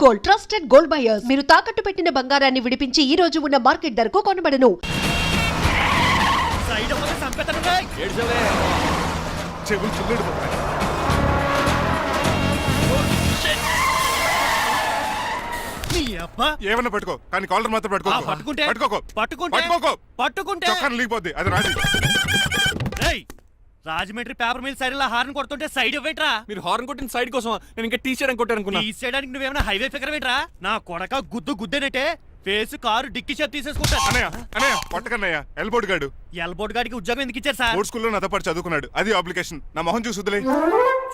Gold, trusted gold buyers. మీరు తాకట్టు పెట్టిన బంగారాన్ని విడిపించి ఈ రోజు ఉన్న మార్కెట్ ధరకు కొనబడను. ఏమన్నా పట్టుకో కానీ కాలర్ మాత్రం పట్టుకుంటే లీపోద్ది అది రాజీ. రాజమండ్రి పేపర్ మిల్ సైడ్ లో హార్న్ కొడుతుంటే సైడ్ ఇవ్వట్రా. మీరు హార్న్ కొట్టిన సైడ్ కోసం నేను ఇంకా టీషర్ట్ కొట్టాను. ఈ చేయడానికి నువ్వేమైనా హైవే ఫిగర్ ఏంట్రా? నా కొడక గుద్దేనట్టే ఫేస్ కారు డిక్కి షేప్ తీసేసుకుంటా. అన్నయ్య పట్టకన్నయ్య ఎల్బోర్డ్ గాడు. ఎల్బోర్డ్ గాడికి ఉద్యోగం ఎందుకు ఇచ్చారు సార్? బోర్డ్ స్కూల్లో నాతో పాటు చదువుకున్నాడు. అది అప్లికేషన్. నా మొహం చూసి వదిలే.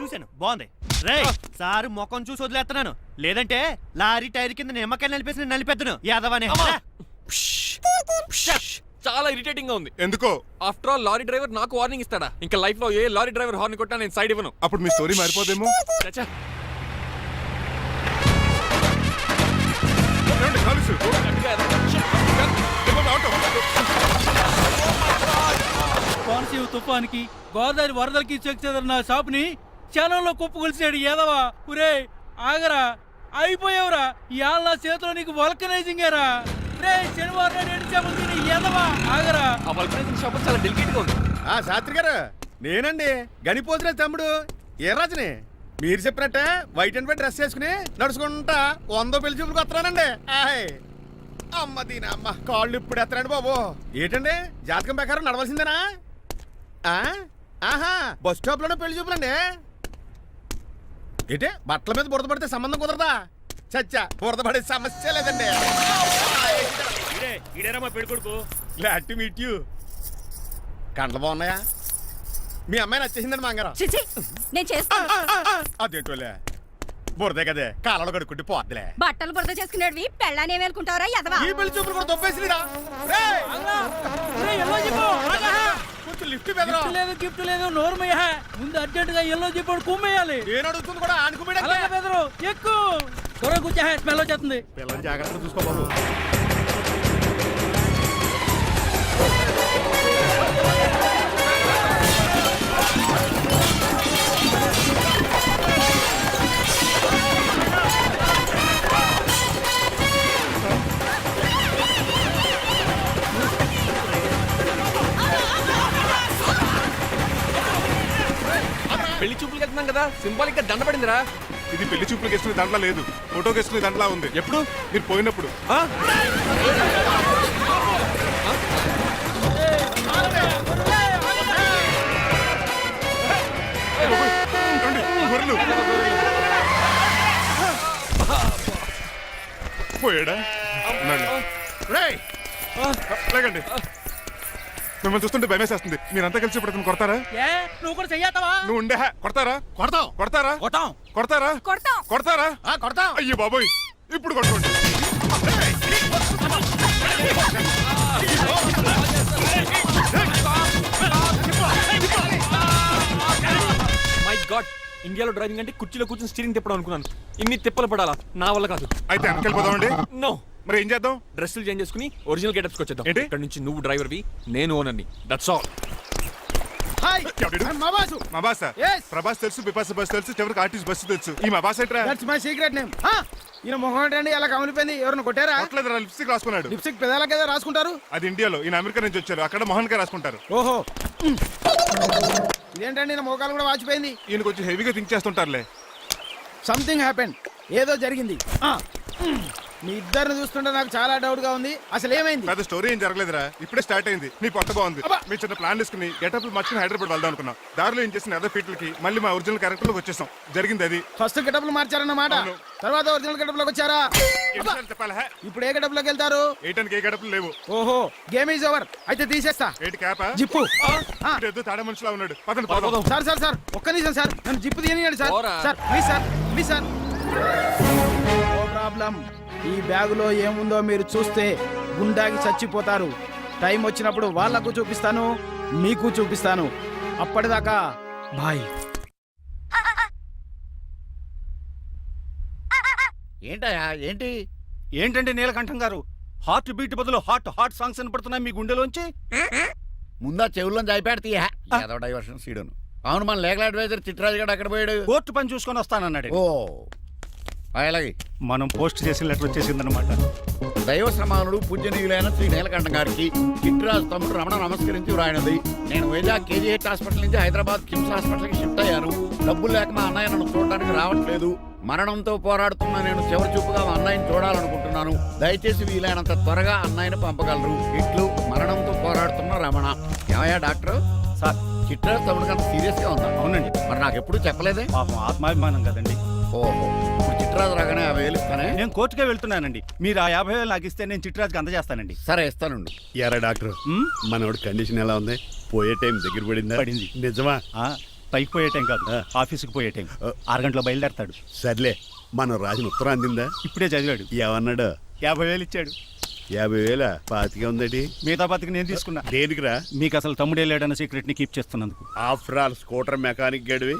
చూశాను, బాగుంది. రే సారు ముఖం చూసి వదిలేస్తున్నాను, లేదంటే లారీ టైర్ కింద నిమ్మకాయలు నలిపేసి నలిపేద్దును యాదవనే. చాలా ఇరిటేటింగ్ గా ఉంది. ఎందుకో? ఆఫ్టర్ ఆల్ లారీ డ్రైవర్ నాకు వార్నింగ్ ఇస్తాడా? ఇంకా లైఫ్ లో ఏ లారీ డ్రైవర్ హార్న్ కొట్టా నేను సైడ్ ఇవ్వను. అప్పుడు మీ స్టోరీ మారిపోదేమో. కోనసీమ తుఫానికి గోదావరి వరదలకి చెక్ చెదరిన షాప్ ని క్షణంలో కుప్పగొలిసాడు ఏదవా. ఒరే ఆగరా, అయిపోయావురా. ఇవాళ నా చేతిలో నీకు వల్కనైజింగ్ ఏరా. శనివారం ఆగరా. ఆ వల్కనైజింగ్ షాప్ చాలా డెలికేట్ గా ఉంది. శాస్త్రి గారు, నేనండి గనిపోతున్న తమ్ముడు ఏ రాజుని. మీరు చెప్పినట్టే వైట్ అండ్ వైట్ డ్రెస్ వేసుకుని నడుచుకుంటా 100 పెళ్లి చూపులకు వస్తున్నానండి. అమ్మ దీని అమ్మ కాళ్ళు ఇప్పుడు ఎత్తరండి బాబు. ఏంటండి జాతకం ప్రకారం నడవలసిందేనా? ఆహా బస్ స్టాప్ లోనే పెళ్లి చూపులండి. ఏంటే బట్టల మీద బురద పడితే సంబంధం కుదరదా? చచ్చా బురద పడే సమస్య లేదండి. Glad to meet you. కండ్లు బాగున్నాయా? మీ అమ్మాయి నచ్చేసిందండి మంగారం. అదేంటోలే బురదే కదే కాలలో కడుక్కుంటే పోద్దులే. బట్టలు బురద చేసుకునేవి పెళ్ళానే వేలుకుంటారా ఎదవా? ఈ పెళ్లి చూపులు కూడా దొబ్బేసిరా. కొంచెం లిఫ్ట్ లేదు, గిఫ్ట్ లేదు, నోర్మయ్య. ముందు అర్జెంట్ గా ఎల్లో చెప్పాడు కుమ్మేయాలి. నేను అడుగుతుంది కూడా ఆనుకుమేడా ఎక్కువ త్వరగా కూర్చో, స్మెల్ వచ్చేస్తుంది. పిల్లలు జాగ్రత్తగా చూసుకోబాబు. పెళ్లి చూపులకు వెళ్తున్నాం కదా, సింబాలిక్ గా దండ పడిందిరా. ఇది పెళ్లి చూపులకు వేసుకునే దాంట్లో లేదు, ఫోటోకి వేసుకునే దాంట్లో ఉంది. ఎప్పుడు? మీరు పోయినప్పుడు. పోయాడా? లేకండి, మిమ్మల్ని చూస్తుంటే భయమేసేస్తుంది. మీరంతా కలిసి ఇప్పుడు అతను కొడతారా? నువ్వు కూడా చెయ్యతావా? నువ్వు ఉండే కొడతారా? కొడతారా? కొడతారా? అయ్యో బాబోయ్, ఇప్పుడు కొట్టుకోండి. మై గాడ్, ఇండియాలో డ్రైవింగ్ అంటే కుర్చీలో కూర్చొని స్టీరింగ్ తిప్పడం అనుకున్నాను. ఇన్ని తిప్పలు పడాలా? నా వల్ల కాదు. అయితే వెనకెళ్ళిపోదామండి. నో. మరి ఏం చేద్దాం? డ్రెస్సులు చేంజ్ చేసుకుని ఒరిజినల్ గెటప్స్ వచ్చేద్దాం. ఏంటి? ఇక్కడ నుంచి నువ్వు డ్రైవర్వి, నేను ఓనర్ని. That's all. మా బాస ప్రభాస్ తెలుసు, బిపాస బస్ తెలుసు, చివరికి ఆర్టిస్ట్ బస్సు తెలుసు. ఈ మా బాస్ ఏంట్రా? That's my secret name. ఈయన మొహం ఏంటండి ఎలా కమిలిపోయింది? ఎవరిని కొట్టారా? కొట్టలేదురా, లిప్స్టిక్ రాసుకున్నాడు. లిప్స్టిక్ పెదాల కదా రాసుకుంటారు. అది ఇండియాలో, ఈయన అమెరికా నుంచి వచ్చారు. అక్కడ మోహన్ గారు రాసుకుంటారు. ఓహో, ఇదేంటండి నా మోకాలు కూడా వాచిపోయింది. ఈయన కొంచెం హెవీగా థింక్ చేస్తుంటారులే. సంథింగ్ హ్యాపెన్, ఏదో జరిగింది. మీ ఇద్దరిని చూస్తుంటే నాకు చాలా డౌట్ గా ఉంది. అసలు ఏమైంది? పెద్ద స్టోరీ ఏం జరగలేదురా, ఇప్పుడే స్టార్ట్ అయింది. నీ కొత్త బాగుంది. మీ చిన్న ప్లాన్ తీసుకుని గెటప్ మార్చుకుని హైదరాబాద్ వెళ్దాం అనుకున్నాం. దారిలో ఏం చేసిన అదర్ ఫీట్లకి మళ్ళీ మా ఒరిజినల్ క్యారెక్టర్ లోకి వచ్చేసాం. జరిగింది అది. ఫస్ట్ గెటప్లు మార్చారన్నమాట, తర్వాత ఒరిజినల్ గెటప్ లోకి వచ్చారా? చెప్పాలా? ఇప్పుడు ఏ గెటప్ లోకి వెళ్తారు? ఏటానికి ఏ గెటప్లు లేవు. ఓహో, గేమ్ ఈజ్ ఓవర్. అయితే తీసేస్తా. ఏంటి క్యాపా? జిప్పు. తాడే మనుషులా ఉన్నాడు. పదండి. సార్ ఒక్క నిమిషం సార్, నన్ను జిప్పు తీయనియండి సార్. Sir please sir. No problem. ఈ బ్యాగులో ఏముందో మీరు చూస్తే గుండాకి చచ్చిపోతారు. టైం వచ్చినప్పుడు వాళ్లకు చూపిస్తాను, మీకు చూపిస్తాను. అప్పటిదాకా బాయ్. ఏంటయ్యా? ఏంటంటే నీలకంఠం గారు, హార్ట్ బీట్ బదులు హాట్ సాంగ్స్ వినపడుతున్నాయి మీ గుండెలోంచి. ముందా చెవుల్లోంచి అయిపోయాడు తీయా. ఏదో డైవర్షన్ సీడును. అవును, మన లీగల్ అడ్వైజర్ చిట్రాజు గారు అక్కడ పోయాడు. కోర్టు పని చూసుకొని వస్తానన్నాడు. ఓ అలాగే మనం పోస్ట్ చేసిన లెటర్ వచ్చేసిందనమాట. దైవ సమానుడు పూజనీయులైన శ్రీ నీలకంఠం గారికి చిట్టిరాజు తమ్ముడు రమణ నమస్కరించి వ్రాయినది. నేను వైజాగ్ కేజీహెచ్ హాస్పిటల్ నుంచి హైదరాబాద్ కిమ్స్ హాస్పిటల్కి షిఫ్ట్ అయ్యాను. డబ్బులు లేక మా అన్నయ్య నన్ను చూడడానికి రావట్లేదు. మరణంతో పోరాడుతున్న నేను చివరి చూపుగా మా అన్నయ్యని చూడాలనుకుంటున్నాను. దయచేసి వీలైనంత త్వరగా అన్నయ్యని పంపగలరు. ఇట్లు మరణంతో పోరాడుతున్న రమణ. ఏమయ్యా డాక్టర్? సార్, చిట్టిరాజు తమ్ముడికి అంత సీరియస్ గా ఉందా? అవునండి. మరి నాకు ఎప్పుడు చెప్పలేదే? పాపం ఆత్మాభిమానం కదండి. ఓహో, ఇప్పుడు చిట్టిరాజు రాగానే 50,000 ఇస్తానే. నేను కోర్టుకే వెళ్తున్నానండి. మీరు ఆ 50,000 నాకు ఇస్తే నేను చిట్టిరాజుకి అందజేస్తానండి. సరే ఇస్తానండి. ఎరా డాక్టర్, మనోడి కండిషన్ ఎలా ఉంది? పోయే టైం దగ్గర పడిందా? పడింది. నిజమా? పైకి పోయే టైం కాదు, ఆఫీస్కి పోయే టైం. 6 గంటలో బయలుదేరతాడు. సర్లే, మనం రాసిన ఉత్తరం అందిందా? ఇప్పుడే చదివాడు. ఏమన్నాడు? 50,000 ఇచ్చాడు. 50,000 పాతికే ఉందటి. మిగతా బతికి నేను తీసుకున్నా. దేనికిరా? మీకు అసలు తమ్ముడే లేడన్న సీక్రెట్ ని కీప్ చేస్తున్నందుకు. ఆఫ్టర్ ఆల్ స్కూటర్ మెకానిక్ గడివి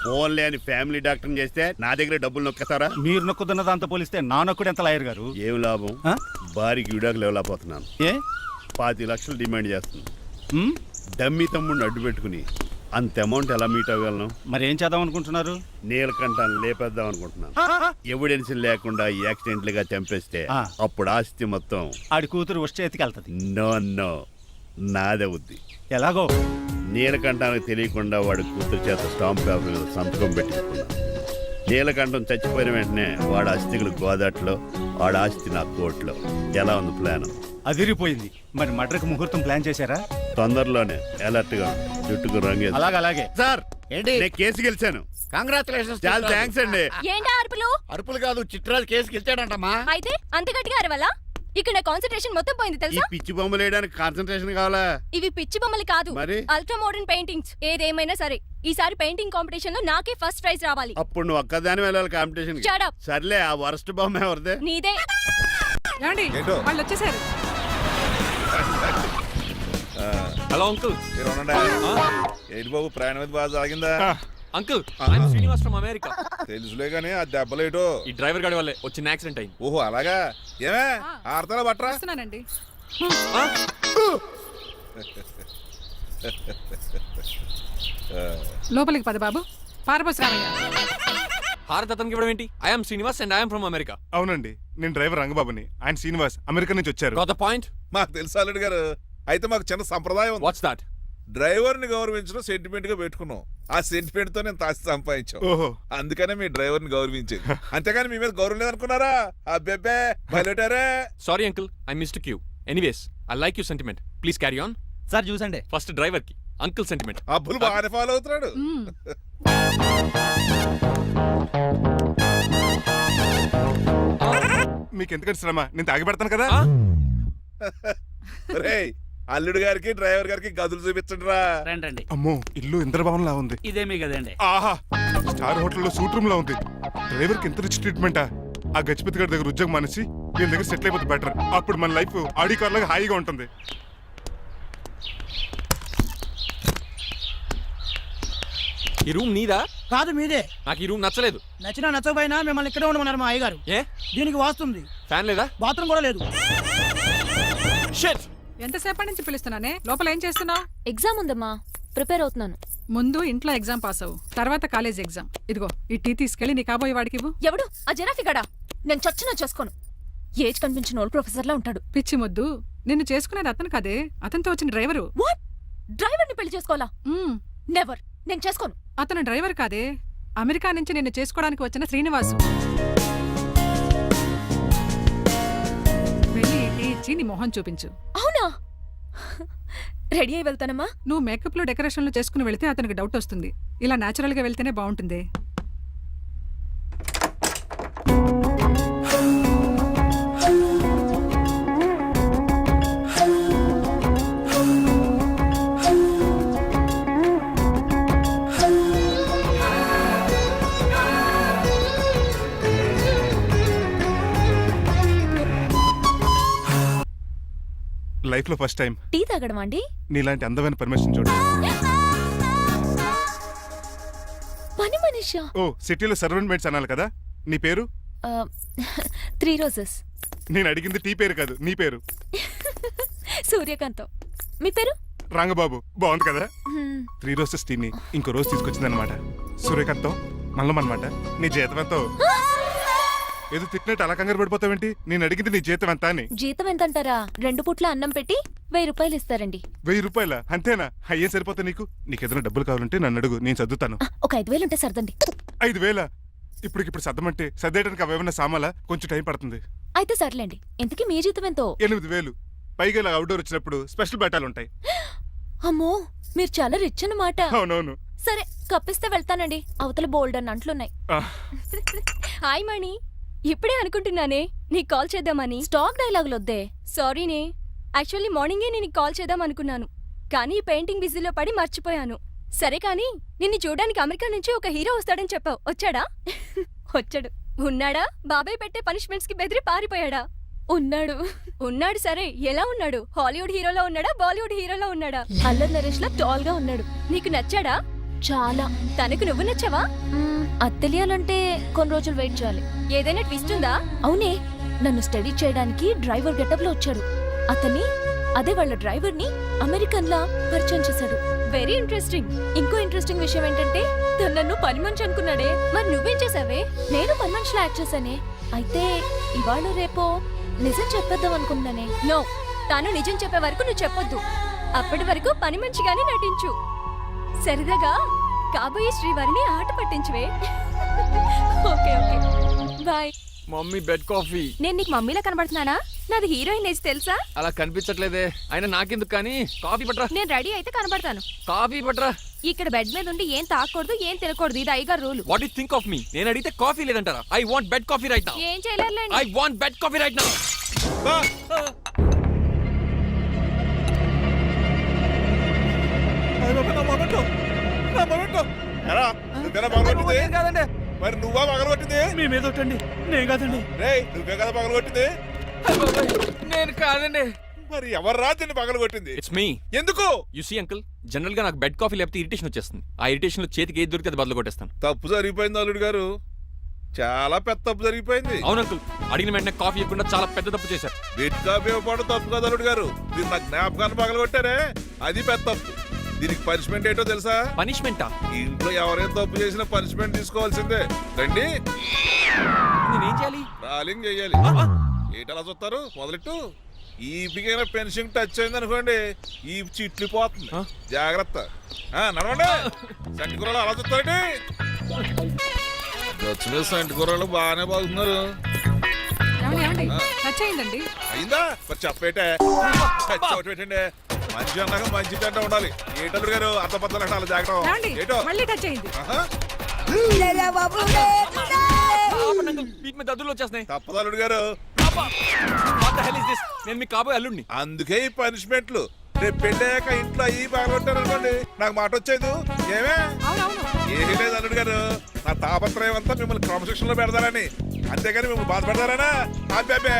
ఫోన్లే అని ఫ్యామిలీ డాక్టర్ చేస్తే నా దగ్గర డబ్బులు నొక్కేస్తారా? మీరు నొక్కుతున్న దాంతో పోలిస్తే నా నొక్కుడు ఎంత లాయర్ గారు. ఏం లాభం? ఆ? భారీకి విడాకులు ఇవ్వలేకపోతున్నాను. ఏ 25 లక్షలు డిమాండ్ చేస్తుంది. ఉమ్? డమ్మి తమ్ముడిని అడ్డు పెట్టుకుని అంత అమౌంట్ ఎలా మీట్ అవ్వగలను? మరి ఏం చేద్దాం అనుకుంటున్నారు? నీలకంఠాన్ని లేపేద్దాం అనుకుంటున్నాను. ఎవిడెన్స్ లేకుండా యాక్సిడెంట్లుగా చంపేస్తే ఆ. అప్పుడు ఆస్తి మొత్తం ఆడి కూతురు వచ్చే ఎత్తికెళ్తది. నో నాదవుద్ది. ఎలాగో నీలకంఠానికి తెలియకుండా వాడి కూతురు చేత స్టాంప్ పేపర్ మీద సంతకం పెట్టించుకున్నాను. నీలకంఠం చచ్చిపోయిన వెంటనే వాడి అస్థికులు గోదాట్లో, వాడి ఆస్తి నా కోర్టులో. ఎలా ఉంది ప్లాన్? అదిరిపోయింది. మరి మడ్రకు ముహూర్తం ప్లాన్ చేశారా? తొందరలోనే అలర్ట్ గా ఉండు. జుట్టుకు రంగు అలాగే. సార్, ఏంటి? నేను కేసు గెలిచాను. కంగ్రాచులేషన్స్. చాలా థ్యాంక్స్ అండి. ఏంటా అరుపులు? అరుపులు కాదు, చిట్టిరాజు కేసుకి గెలిచాడంటమ్మా. అయితే అంత గట్టిగా అరవాలా? ఇక్కడ నా కాన్సంట్రేషన్ మొత్తం పోయింది ఈ తెలుసా? పిచ్చి బొమ్మలు వేయడానికి కాన్సన్ట్రేషన్ కావాలా? ఇవి పిచ్చి బొమ్మలు కాదు, మరి? Ultra modern paintings. ఏదేమైనా సరే ఈసారి పెయింటింగ్ కాంపిటీషన్ లో నాకే ఫస్ట్ ప్రైజ్ రావాలి. అప్పుడు నువ్వు ఒక్కదాని వెళ్ళాలి కాంపిటీషన్. Shut up. సర్లే, ఆ వరస్ట్ బొమ్మ ఎవరిదే? నీదే. వాళ్ళు వచ్చేసారు. Hello uncle. ఏంటి బాబు, ప్రయాణం అయితే బాగా సాగిందా? Uncle, I'm Srinivas from America. తెలుసులే కానీ ఆ దెబ్బలేటో. ఈ డ్రైవర్ గాడి వల్లే వచ్చిన యాక్సిడెంట్ అయింది. ఓహో అలాగా. ఏమే ఆడతారా బట్రా? లోపలికి పద బాబు. పారబోస్ రామయ్య. హారత్ అతనికి ఇవ్వడం ఏంటి? I'm Srinivas and I'm from America. అవునండి, నేను డ్రైవర్ రంగబాబుని. ఆయన శ్రీనివాస్ అమెరికా నుంచి వచ్చారు. Got the point? మాకు తెలుసు అల్లుడు గారు. అయితే మాకు చిన్న సంప్రదాయం ఉంది. What's that? డ్రైవర్ ని గౌరవించడం సెంటిమెంట్ గా పెట్టుకున్నాం. ఆ సెంటిమెంట్ తో నేను తాసి సంపాదించాం. ఓహో, అందుకనే మీ డ్రైవర్ ని గౌరవించేది. అంతేగాని మీ మీద గౌరవం లేదనుకున్నారా? అబ్బెబ్బే బయలుటారే. Sorry uncle, I mistake you. Anyways, I like you sentiment. Please carry on. Sir చూసండి. ఫస్ట్ డ్రైవర్ కి అంకుల్ సెంటిమెంట్. అబ్బులు బాగానే ఫాలో అవుతున్నాడు. మీకు ఎందుకంటే శ్రమ, నేను తాగి పెడతాను కదా. రేయ్, అల్లుడు గారికి డ్రైవర్ గారికి గదులు చూపించండి రా. రండి. అమ్మో, ఇల్లు ఇంద్రభవన్ లా ఉంది. ఇదేమీ కదండి. ఆహా, స్టార్ హోటల్లో సూట్ రూమ్ లా ఉంది. డ్రైవర్ కి ఎంత రిచ్ ట్రీట్మెంటా. ఆ గజపతి గారి దగ్గర ఉద్యోగం మానేసి వీళ్ళ దగ్గర సెటిల్ అయిపోతే బెటర్. అప్పుడు మన లైఫ్ ఆడి కార్ లాగా హాయిగా ఉంటుంది. ఈ రూమ్ నీదా? కాదు మీదే. నాకు ఈ రూమ్ నచ్చలేదు. నచ్చినా నచ్చకపోయినా మిమ్మల్ని ఇక్కడే ఉండమన్నారు మా అయ్యగారు. ఏ దీనికి వాస్తుంది. ఫ్యాన్ లేదా? బాత్రూమ్ కూడా లేదు. షిట్. ఎంతసేపటి నుంచి పిలుస్తున్నానే? లోపల ఏం చేస్తున్నావు? ఎగ్జామ్ ఉందమ్మా, ప్రిపేర్ అవుతున్నాను. ముందు ఇంట్లో ఎగ్జామ్ పాస్ అవ్వు, తర్వాత కాలేజ్ ఎగ్జామ్. ఇదిగో ఈ టీ తీసుకెళ్లి నీ కాబోయే వాడికి ఇవ్వు. ఎవడు ఆ జరాఫీ గడా? నేను చచ్చినా చేసుకోను. ఏజ్ కనిపించిన ఓల్డ్ ప్రొఫెసర్ లా ఉంటాడు. పిచ్చి మొద్దు, నిన్ను చేసుకునేది అతను కాదే, అతనితో వచ్చిన డ్రైవరు. వాట్? డ్రైవర్ ని పెళ్లి చేసుకోవాలా? మ్మ్. నెవర్, నేను చేసుకోను. అతను డ్రైవర్ కాదే, అమెరికా నుంచి నిన్ను చేసుకోవడానికి వచ్చిన శ్రీనివాసు. వెళ్ళి ఈ టీ ఇచ్చి నీ మొహం చూపించు. అవునా? రెడీ అయి వెళ్తానమ్మా. నువ్వు మేకప్ లో డెకరేషన్లు చేసుకుని వెళితే అతనికి డౌట్ వస్తుంది. ఇలా నేచురల్ గా వెళ్తేనే బాగుంటుంది. లైఫ్ లో ఫస్ట్ టైం టీ తాగడం అండి? నీలాంటి అందమైన పర్మిషన్ చూడు. పని మనిషా? ఓ, సిటీలో సర్వెంట్ మేట్స్ అనాలి కదా. నీ పేరు? 3 రోజెస్. నేను అడిగింది టీ పేరు కాదు, నీ పేరు. సూర్యకాంతం. మీ పేరు? రంగబాబు. బాగుంది కదా. 3 రోజెస్ టీని ఇంకో రోజు తీసుకొచ్చింది అనమాట. సూర్యకాంతం మల్లం అనమాట. నీ జీతం ఎంతో? ఏదో తిట్టినట్టు అలా కంగారు పడిపోతావేంటి? నేను అడిగింది నీ జీతం ఎంత అని. జీతం ఎంత అంటారా? 2 పూట్ల అన్నం పెట్టి 1000 రూపాయలు ఇస్తారండి. 1000 రూపాయల అంతేనా? అయ్యే సరిపోతా నీకు. నీకు ఏదైనా డబ్బులు కావాలంటే నన్ను అడుగు, నేను చదువుతాను. ఒక 5000 ఉంటే సర్దండి. 5000? ఇప్పుడు సర్దమంటే సర్దేయడానికి అవేమన్నా సామాలా? కొంచెం టైం పడుతుంది. అయితే సర్లేండి. ఇంతకీ మీ జీతం ఎంతో? 8000. పైగా ఇలా అవుట్డోర్ వచ్చినప్పుడు స్పెషల్ బట్టాలు ఉంటాయి. అమ్మో, మీరు చాలా రిచ్ అన్నమాట. అవునవును. సరే, కప్పిస్తే వెళ్తానండి. అవతల బోల్డ్ అన్న అంట్లున్నాయి. ఆ, హాయ్ మణి, ఇప్పుడే అనుకుంటున్నానే నీకు కాల్ చేద్దామని. స్టాక్ డైలాగులు వద్దే. సారీనే, యాక్చువల్లీ మార్నింగే నేను కాల్ చేద్దాం అనుకున్నాను, కానీ ఈ పెయింటింగ్ బిజీలో పడి మర్చిపోయాను. సరే కానీ నిన్ను చూడడానికి అమెరికా నుంచి ఒక హీరో వస్తాడని చెప్పావు, వచ్చాడా? వచ్చాడు. ఉన్నాడా? బాబాయ్ పెట్టే పనిష్మెంట్స్ కి బెదిరి పారిపోయాడా? ఉన్నాడు. ఉన్నాడు. సరే, ఎలా ఉన్నాడు? హాలీవుడ్ హీరోలో ఉన్నాడా, బాలీవుడ్ హీరోలో ఉన్నాడా? అల్లరి నరేష్ లా టాల్ గా ఉన్నాడు. నీకు నచ్చాడా? చాలా. తనకు నువ్వు నచ్చావా? అది తెలియాలంటే కొన్ని రోజులు వెయిట్ చేయాలి. ఏదైనా ట్విస్ట్ ఉందా? అవునే, నన్ను స్టడీ చేయడానికి డ్రైవర్ గెటప్ లో వచ్చాడు. అదే వాళ్ళ డ్రైవర్ ని అమెరికన్ లా పరిచయం చేశాడు. Very interesting. ఇంకో ఇంట్రెస్టింగ్ విషయం ఏంటంటే తను నన్ను పని మనిషి అనుకున్నాడే. మరి నువ్వేం చేసావే? నేను పని మనిషిలో యాక్ట్ చేశానే. అయితే ఇవాళ రేపో నిజం చెప్పేద్దాం అనుకున్నానే. నో, తాను నిజం చెప్పే వరకు నువ్వు చెప్పొద్దు. అప్పటి వరకు పని మనిషిగానే నటించు. సరదాగా కాబోయే శ్రీవారిని ఆట పట్టించువే. Okay okay, bye. Mummy bed coffee. నేను నీకు మమ్మీలా కనబడుతున్నానా? నాది హీరోయిన్ ఏజ్ తెలుసా? అలా కనిపించట్లేదే. అయినా నాకెందుకు కానీ కాఫీ పట్రా. నేను రెడీ అయితే కనబడతాను. కాఫీ పట్రా. ఇక్కడ బెడ్ మీద ఉండి ఏం తాకూడదు, ఏం తినకూడదు. ఇది అయ్యగారు rule. What you think of me? నేను అడిగితే కాఫీ లేదంటారా? I want bed coffee right now. ఏం చేయలేరులేండి. I want bed coffee right now. ఎరా, నువ్వేనా పగలగొట్టింది? కాదండి, మరి నువ్వా పగలగొట్టింది? మీ మీద ఒకటండి. నేను కాదండి. రేయ్, నువ్వే కదా పగలగొట్టింది? నేను కాదండి. మరి ఎవర్రా దీన్ని పగలగొట్టింది? It's me. ఎందుకు? యు సీ అంకుల్, జనరల్ గా నాకు బెడ్ కాఫీ లేకపోతే ఇరిటేషన్ వచ్చేస్తుంది. ఆ ఇరిటేషన్ లో చేతికి ఏది దొరికితే అది బదులు కొట్టేస్తాను. తప్పు జరిగిపోయింది అల్లుడు గారు, చాలా పెద్ద తప్పు జరిగిపోయింది. అవును అంకుల్, అడిగిన వెంటనే కాఫీ ఇవ్వకుండా చాలా పెద్ద తప్పు చేశారు. బెడ్ కాఫీ ఇవ్వడం తప్పు కదా అల్లుడు గారు, మీరు నా జ్ఞాపకాన్ని పగలగొట్టారే, అది పెద్ద తప్పు. దీనికి పనిష్మెంట్ ఏంటో తెలుసా? పనిష్మెంటా? ఇంట్లో ఎవరైనా తప్పు చేసినా పనిష్మెంట్ తీసుకోవాల్సిందే. రండి, నేనేం చేయాలి? రాలింగ్ చెయ్యాలి. ఏటలా చూస్తారు? మొదలెట్టు. ఈపికైనా పెన్షన్ టచ్ అయింది అనుకోండి, ఈ చిట్లు పోతుంది. జాగ్రత్త. నడవండి. సంటి కూరలు అలా చూస్తారండి. వచ్చిన సంటి కూరలు బాగానే బాగుతున్నారు. టచ్ అయిందండి. అయిందా? మరి చెప్పేటే చోటు పెట్టండి. మంచి అన్నాక మంచి తింట ఉండాలి. ఏటల్లుడు గారు అర్థపత్రాలు అలా జాగ్రత్త. ఏటో మళ్ళీ టచ్ అయింది. వీటి మీద దద్దులు వచ్చేస్తున్నాయి. తప్పదల్లుడు గారు, నేను మీ కాబోయే అల్లుడిని. అందుకే ఈ పనిష్మెంట్లు. రేపు పెళ్ళాక ఇంట్లో అయ్యి బాగుంటారు అనుకోండి, నాకు మాట వచ్చేది. ఏమే? ఏమీ లేదు అల్లుడు గారు, నా తాపత్రయం అంతా మిమ్మల్ని క్రమశిక్షణలో పెడతారని, అంతేగాని మిమ్మల్ని బాధపడతారనా? అబ్బే.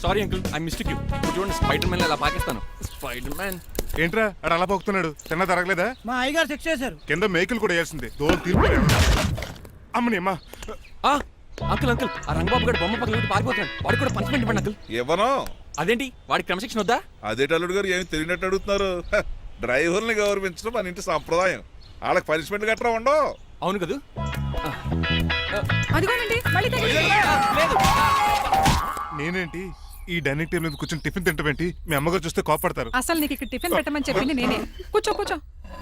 Sorry uncle, I mistake you. చూడండి, స్పైడర్ మ్యాన్ అలా పాకిస్తాను. స్పైడర్ మ్యాన్ ఏంట్రా అడు అలా పోతున్నాడు? తిన్న తరగలేదా? మా అయ్యగారు శిక్ష చేశారు. కింద మేకులు కూడా వేయాల్సిందే. దోలు తీర్పు. అమ్మని అమ్మా. అంకుల్ అంకుల్, ఆ రంగబాబు గారు బొమ్మ పక్కన పారిపోతున్నాడు. వాడికి కూడా పనిష్మెంట్ ఇవ్వండి అంకుల్. ఇవ్వను. అదేంటి, వాడికి క్రమశిక్షణ వద్దా? అదేటి అల్లుడు గారు, ఏమి తెలియనట్టు అడుగుతున్నారు? డ్రైవర్ని గౌరవించడం మన ఇంటి సంప్రదాయం. వాళ్ళకి పనిష్మెంట్ గట్రా ఉండవు. అవును కదా. అదిగోనండి మళ్ళీ తగిలింది. లేదు. నేనేంటి ఈ డైనింగ్ టేబుల్ మీద కూర్చొని టిఫిన్ తింటామేంటి? మీ అమ్మగారు చూస్తే కోపడతారు. అసలు నీకు ఇక్కడ టిఫిన్ పెట్టమని చెప్పింది నేనే. కూర్చో కూర్చో.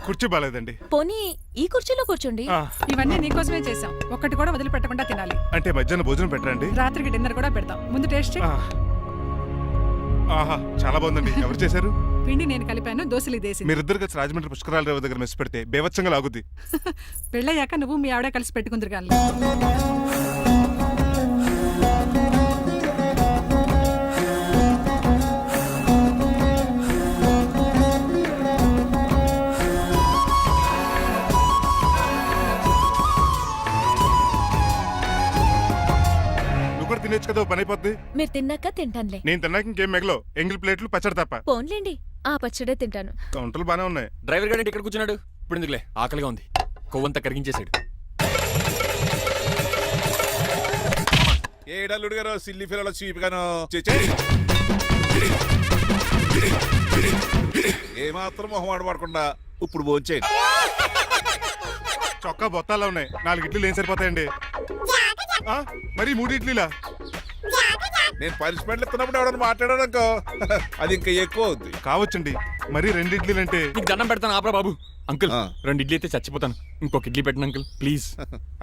కుర్చీ బాలేదండి. పోనీ ఈ కుర్చీలో కూర్చోండి. ఇవన్నీ నీకోసమే చేసాం. ఒక్కటి కూడా వదిలిపెట్టకుండా తినాలి. అంటే మధ్యాహ్నం భోజనం పెట్టరండి? రాత్రికి డిన్నర్ కూడా పెడతాం. ముందు టేస్ట్ చెయ్యి. ఆహా, చాలా బాగుందండి. ఎవరు చేశారు? పిండి నేను కలిపాను, దోశలు దేశం. మీరిద్దరు కలిసి రాజమండ్రి పుష్కరాల రేవు దగ్గర మెస్ పెడితే బేవచ్చంగా లాగుద్ది. పెళ్ళయ్యాక నువ్వు మీ ఆవిడ కలిసి పెట్టుకుందరు కానీ. తినేచ్చు కదా, పని అయిపోద్ది. మీరు తిన్నాక తింటానులే. నేను తిన్నాక ఇంకేం మిగలవు. ఎంగిల్ ప్లేట్లు పచ్చడి తప్ప. పోన్లేండి, ఆ పచ్చడే తింటాను. కౌంటర్లు బానే ఉన్నాయి. డ్రైవర్ గారు ఇక్కడ కూర్చున్నాడు. ఇప్పుడు ఎందుకులే, ఆకలిగా ఉంది. కొవ్వంతా కరిగించేశాడు. ఏడల్లుడు గారు, సిల్లి ఫిరలో చీపిగాను ఏమాత్రం మొహమాట పడకుండా ఇప్పుడు భోంచేయండి. చొక్కా బొత్తాల్లో ఉన్నాయి. 4 ఇడ్లీలు ఏం సరిపోతాయండి? మరి 3 ఇడ్లీలా? నేను పనిష్మెంట్లు ఇస్తున్నప్పుడు ఎవడన్నా మాట్లాడాడు అనుకో అది ఇంకా ఎక్కువ అవుద్ది. కావచ్చండి, మరీ 2 ఇడ్లీలు అంటే. నీకు దండం పెడతాను ఆపరా బాబు. అంకుల్ 2 ఇడ్లీ అయితే చచ్చిపోతాను. ఇంకొక ఇడ్లీ పెట్టండి అంకుల్ ప్లీజ్.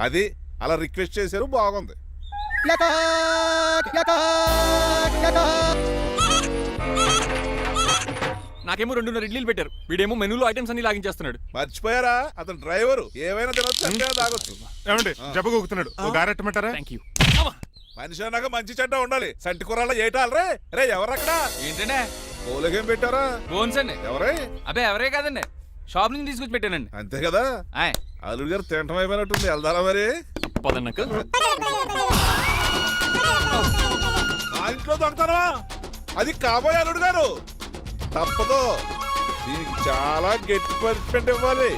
అది అలా రిక్వెస్ట్ చేశారు, బాగుంది. నాకేమో 2 ఇడ్లీలు పెట్టారు, వీడేమో మెనూలో ఐటమ్స్ అన్ని లాగించేస్తున్నాడు. మర్చిపోయారా, అతను డ్రైవరు, ఏమైనా తినొచ్చు అంటే తాగొచ్చు. ఏమండి జబ్బగొక్కుతున్నాడు, ఓ గారెట్టమంటారా? Thank you. మనిషి అన్నాక మంచి చెడ్డ ఉండాలి. సంటి కూరల్లో ఏటాలరే. రే ఎవరక్కడ? ఏంటంటే పోలేకేం పెట్టారా? బోన్స్ అండి. ఎవరే? అబ్బే ఎవరే కాదండి, షాప్ నుంచి తీసుకొచ్చి పెట్టానండి. అంతే కదా. అల్లుడు గారు తింటం అయిపోయినట్టుంది, వెళ్దారా మరి? పదండి అంకుల్. ఆ ఇంట్లో దొంగతనమా? అది కాబోయే అల్లుడు గారు. తప్పదు, దీనికి చాలా గట్టి పనిష్మెంట్ ఇవ్వాలి.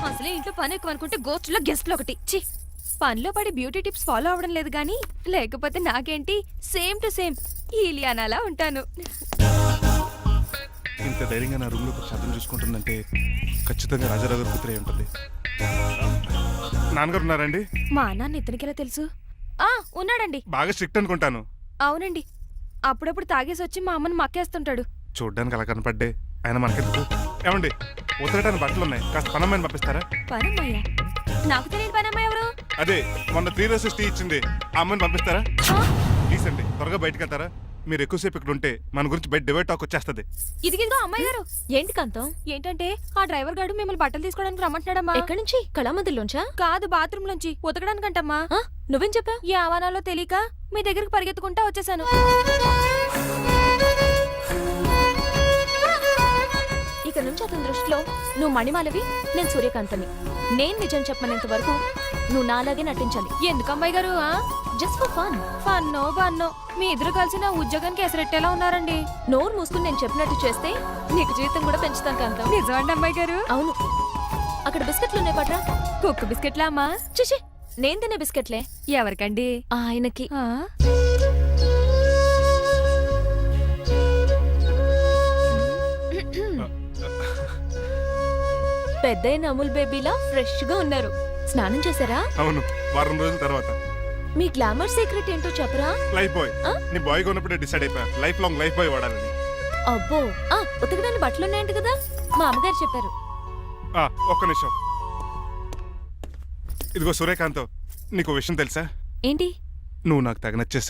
అసలే ఇంట్లో పని ఎక్కువ అనుకుంటే గోస్ట్లో గెస్ట్లు ఒకటి. చి, పనిలో పడి బ్యూటీ టిప్స్ ఫాలో అవ్వడం లేదు కానీ లేకపోతే నాకేంటి సేమ్ టు సేమ్ ఈలియానాలా ఉంటాను. ఇంత ధైర్యంగా నా రూమ్ లో శబ్దం చూసుకుంటుందంటే ఖచ్చితంగా రాజారావు గారు కూతురే ఉంటుంది. నాన్నగారు ఉన్నారండి? మా నాన్న ఇతనికి ఎలా తెలుసు? ఉన్నాడండి. బాగా స్ట్రిక్ట్ అనుకుంటాను. అవునండి, అప్పుడప్పుడు తాగేసి వచ్చి మా అమ్మని మక్కేస్తుంటాడు. చూడ్డానికి అలా కనపడ్డే ఆయన మనకెందుకు? ఏమండి, ఉతరటానికి బట్టలు ఉన్నాయి, కాస్త పనమ్మని పంపిస్తారా? పనమ్మయ్య? నాకు తెలియని పనమ్మ ఎవరు? అదే మొన్న 3 రోజెస్ టీ ఇచ్చింది, ఆ అమ్మని పంపిస్తారా? ప్లీజ్ అండి, త్వరగా బయటకు వెళ్తారా? మీరు ఎక్కువసేపు ఇక్కడ ఉంటే మన గురించి బయట డివైడ్ టాక్ వచ్చేస్తుంది. ఇదిగిదిగో అమ్మాయి గారు. ఏంటి కాంతం? ఏంటంటే ఆ డ్రైవర్ గారు మిమ్మల్ని బట్టలు తీసుకోవడానికి రమ్మంటున్నాడమ్మా. ఎక్కడి నుంచి? కళామందిలోంచా? కాదు, బాత్రూమ్ లోంచి ఉతకడానికంటమ్మా. నువ్వేం చెప్పా? ఈ ఆవానాలో తెలియక మీ దగ్గరికి పరిగెత్తుకుంటా వచ్చేసాను. ఇక నుంచి అతని దృష్టిలో నువ్వు మణిమాలవి, నేను సూర్యకాంతని. నేను నిజం చెప్పనంత వరకు నువ్వు నాలాగే నటించాలి. ఎందుకు అమ్మాయి గారు? Just for fun. ఫన్నో బన్నో మీ ఇద్దరు కలిసి నా ఉద్యోగానికి ఎసరెట్టేలా ఉన్నారండి. నోరు మూసుకుని నేను చెప్పినట్టు చేస్తే నీకు జీవితం కూడా పెంచుతాను కాంతం. నిజమండి అమ్మాయి గారు? అవును. అక్కడ బిస్కెట్లు ఉన్నాయి పట్రా. కుక్క బిస్కెట్లా అమ్మా? చూసి నేను తినే బిస్కెట్లే. ఎవరికండి? ఆయనకి. పెద్దయిన అమూల్ బేబీలా ఫ్రెష్ గా ఉన్నారు. స్నానం చేశారా? అవును, వారం రోజుల తర్వాత. మీ గ్లామర్ సీక్రెట్ ఏంటో చెప్పరా? Lifebuoy. నీ బాయ్ కొన్నప్పుడే డిసైడ్ అయిపోయా లైఫ్ లాంగ్ లైఫ్ బాయ్ వాడాలని. అబ్బో, ఉతకడానికి బట్టలు ఉన్నాయంట కదా, మా అమ్మగారు చెప్పారు. ఒక్క నిమిషం. ఇదిగో సూర్యకాంత్, నీకు విషయం తెలుసా? ఏంటి? నువ్వు నాకు తెగ నచ్చేసావు.